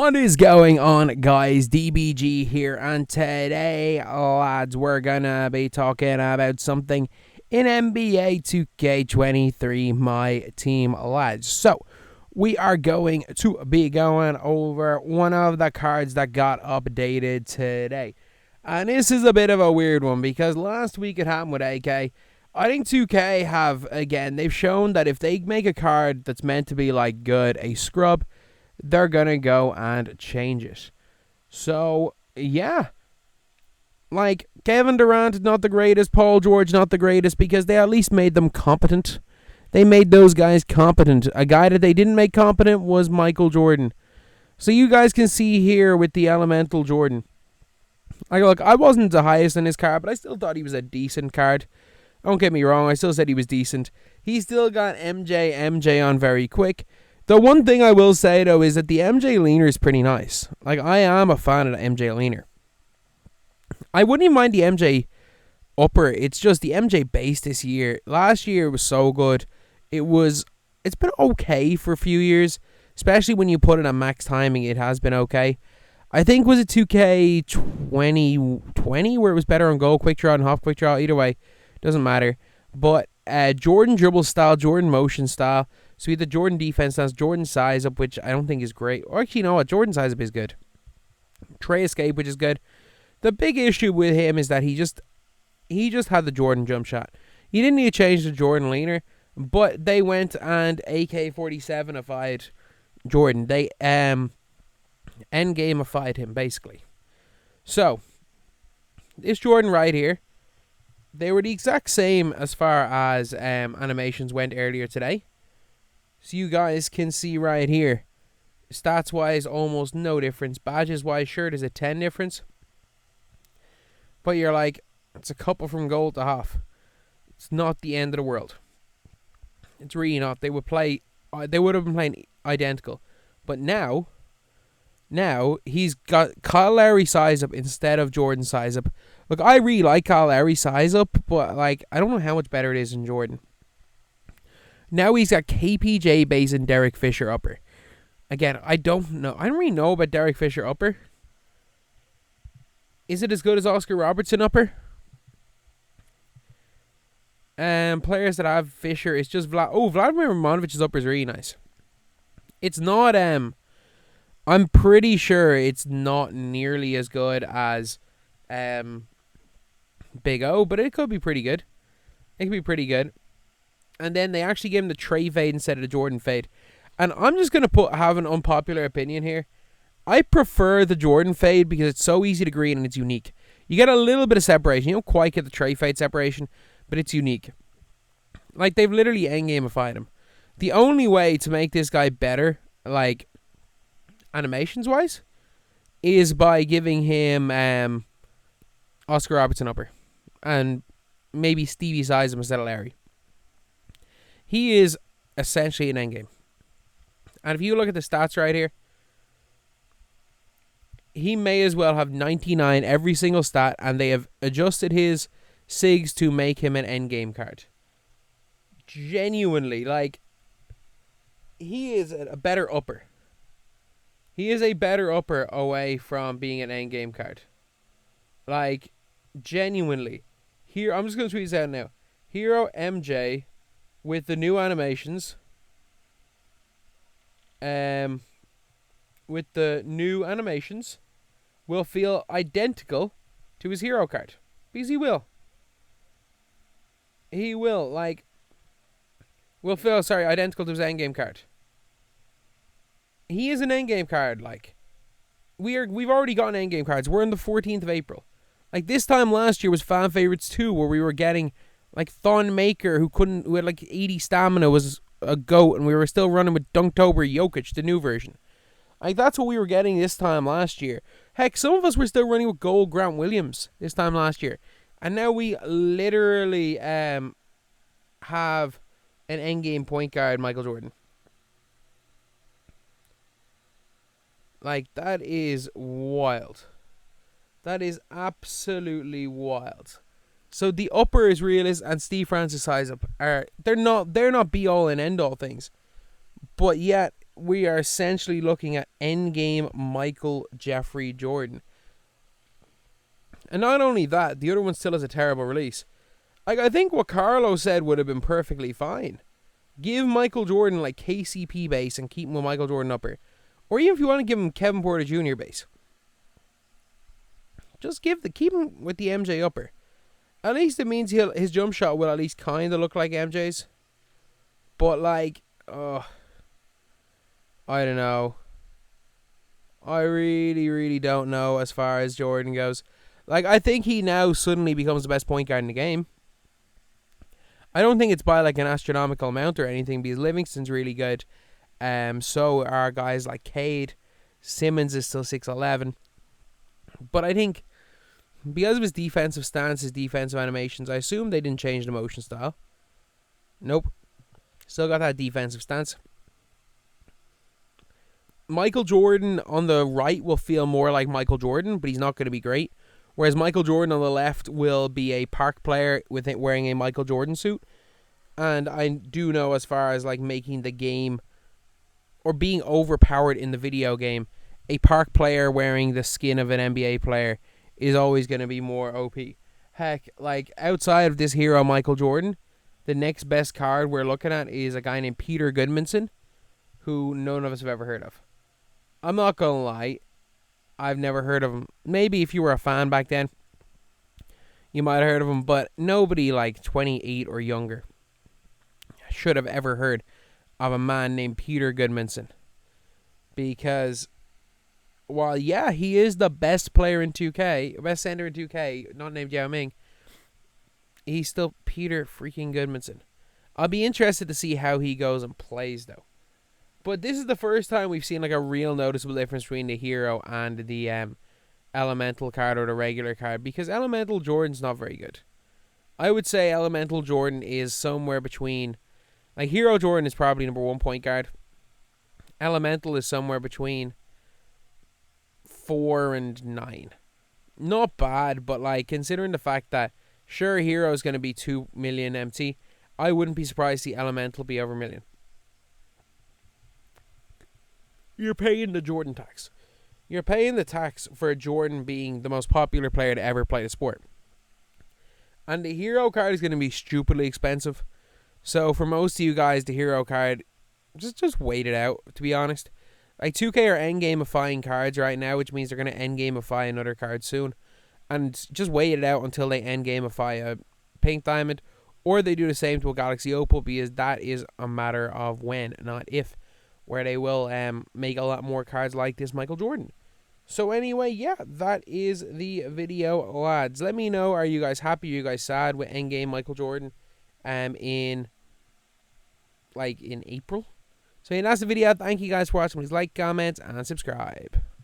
What is going on, guys? DBG here, and today, lads, we're gonna be talking about something in NBA 2K23 MyTEAM, lads. So, we are going to be going over one of the cards that got updated today. And this is a bit of a weird one because last week it happened with AK. I think 2K have, again, they've shown that if they make a card that's meant to be like good, a scrub, they're gonna go and change it. So, yeah. Like, Kevin Durant, not the greatest. Paul George, not the greatest, because they at least made them competent. They made those guys competent. A guy that they didn't make competent was Michael Jordan. So you guys can see here with the Elemental Jordan. Like, look, I wasn't the highest in his card, but I still thought he was a decent card. Don't get me wrong, I still said he was decent. He still got MJ on very quick. The one thing I will say, though, is that the MJ leaner is pretty nice. Like, I am a fan of the MJ leaner. I wouldn't even mind the MJ upper. It's just the MJ base this year. Last year was so good. It's been okay for a few years. Especially when you put it on max timing, it has been okay. I think, was it 2K20 where it was better on goal, quick draw, and half quick draw? Either way, doesn't matter. But Jordan dribble style, Jordan motion style. So we had the Jordan defense stance, Jordan size up, which I don't think is great. Or actually, you know what? Jordan size up is good. Trey escape, which is good. The big issue with him is that he just had the Jordan jump shot. He didn't need to change the Jordan leaner, but they went and AK-47ified Jordan. They endgameified him, basically. So, this Jordan right here, they were the exact same as far as animations went earlier today. So you guys can see right here, stats-wise, almost no difference. Badges-wise, sure, there's a 10 difference. But you're like, it's a couple from gold to half. It's not the end of the world. It's really not. They would have been playing identical. But now he's got Kyle Lowry size up instead of Jordan size up. Look, I really like Kyle Lowry size up, but like, I don't know how much better it is than Jordan. Now he's got KPJ base and Derek Fisher upper. Again, I don't know. I don't really know about Derek Fisher upper. Is it as good as Oscar Robertson upper? Players that have Fisher, it's just Vladimir Mimonovic's upper is really nice. It's not I'm pretty sure it's not nearly as good as Big O, but it could be pretty good. It could be pretty good. And then they actually gave him the Trey fade instead of the Jordan fade. And I'm just going to have an unpopular opinion here. I prefer the Jordan fade because it's so easy to green and it's unique. You get a little bit of separation. You don't quite get the Trey fade separation, but it's unique. Like, they've literally endgameified him. The only way to make this guy better, like, animations-wise, is by giving him Oscar Robertson upper. And maybe Stevie size him instead of Larry. He is essentially an endgame. And if you look at the stats right here, he may as well have 99 every single stat, and they have adjusted his SIGs to make him an endgame card. Genuinely, like, he is a better upper. He is a better upper away from being an endgame card. Like, genuinely. Here, I'm just going to tweet this out now. Hero MJ with the new animations. With the new animations, will feel identical to his hero card. Because he will. He will, like, will feel, identical to his endgame card. He is an endgame card, like. We've already gotten endgame cards. We're on the 14th of April. Like, this time last year was Fan Favorites 2, where we were getting, like, Thon Maker, who had, like, 80 stamina, was a GOAT, and we were still running with Dunktober Jokic, the new version. Like, that's what we were getting this time last year. Heck, some of us were still running with Gold Grant Williams this time last year. And now we literally have an endgame point guard, Michael Jordan. Like, that is wild. That is absolutely wild. So the upper is realist and Steve Francis size up are they're not be all and end all things. But yet we are essentially looking at endgame Michael Jeffrey Jordan. And not only that, the other one still has a terrible release. Like, I think what Carlo said would have been perfectly fine. Give Michael Jordan like KCP base and keep him with Michael Jordan upper. Or even if you want to give him Kevin Porter Jr. base. Just keep him with the MJ upper. At least it means his jump shot will at least kind of look like MJ's. But like, I don't know. I really don't know as far as Jordan goes. Like, I think he now suddenly becomes the best point guard in the game. I don't think it's by like an astronomical amount or anything, because Livingston's really good. So are guys like Cade. Simmons is still 6'11". But I think because of his defensive stance, his defensive animations, I assume they didn't change the motion style. Nope. Still got that defensive stance. Michael Jordan on the right will feel more like Michael Jordan, but he's not going to be great. Whereas Michael Jordan on the left will be a park player with it wearing a Michael Jordan suit. And I do know as far as like making the game or being overpowered in the video game, a park player wearing the skin of an NBA player is always going to be more OP. Heck, like outside of this hero Michael Jordan, the next best card we're looking at is a guy named Petur Gudmundsson, who none of us have ever heard of. I'm not going to lie, I've never heard of him. Maybe if you were a fan back then, you might have heard of him, but nobody like 28 or younger should have ever heard of a man named Petur Gudmundsson. Because while, yeah, he is the best player in 2K, best center in 2K, not named Yao Ming, he's still Petur freaking Gudmundsson. I'll be interested to see how he goes and plays, though. But this is the first time we've seen like a real noticeable difference between the hero and the elemental card or the regular card, because elemental Jordan's not very good. I would say elemental Jordan is somewhere between, like, hero Jordan is probably number 1 point guard. Elemental is somewhere between 4 and 9. Not bad, but like considering the fact that sure hero is going to be 2 million MT, I wouldn't be surprised to see elemental be over 1 million. You're paying the Jordan tax. You're paying the tax for Jordan being the most popular player to ever play the sport. And the hero card is going to be stupidly expensive. So for most of you guys, the hero card, just wait it out, to be honest. Like 2K are endgamifying cards right now, which means they're going to endgamify another card soon. And just wait it out until they endgamify a pink diamond. Or they do the same to a galaxy opal, because that is a matter of when, not if. Where they will make a lot more cards like this Michael Jordan. So anyway, yeah, that is the video, lads. Let me know, are you guys happy? Are you guys sad with endgame Michael Jordan in April? So yeah, that's the video. Thank you guys for watching. Please like, comment, and subscribe.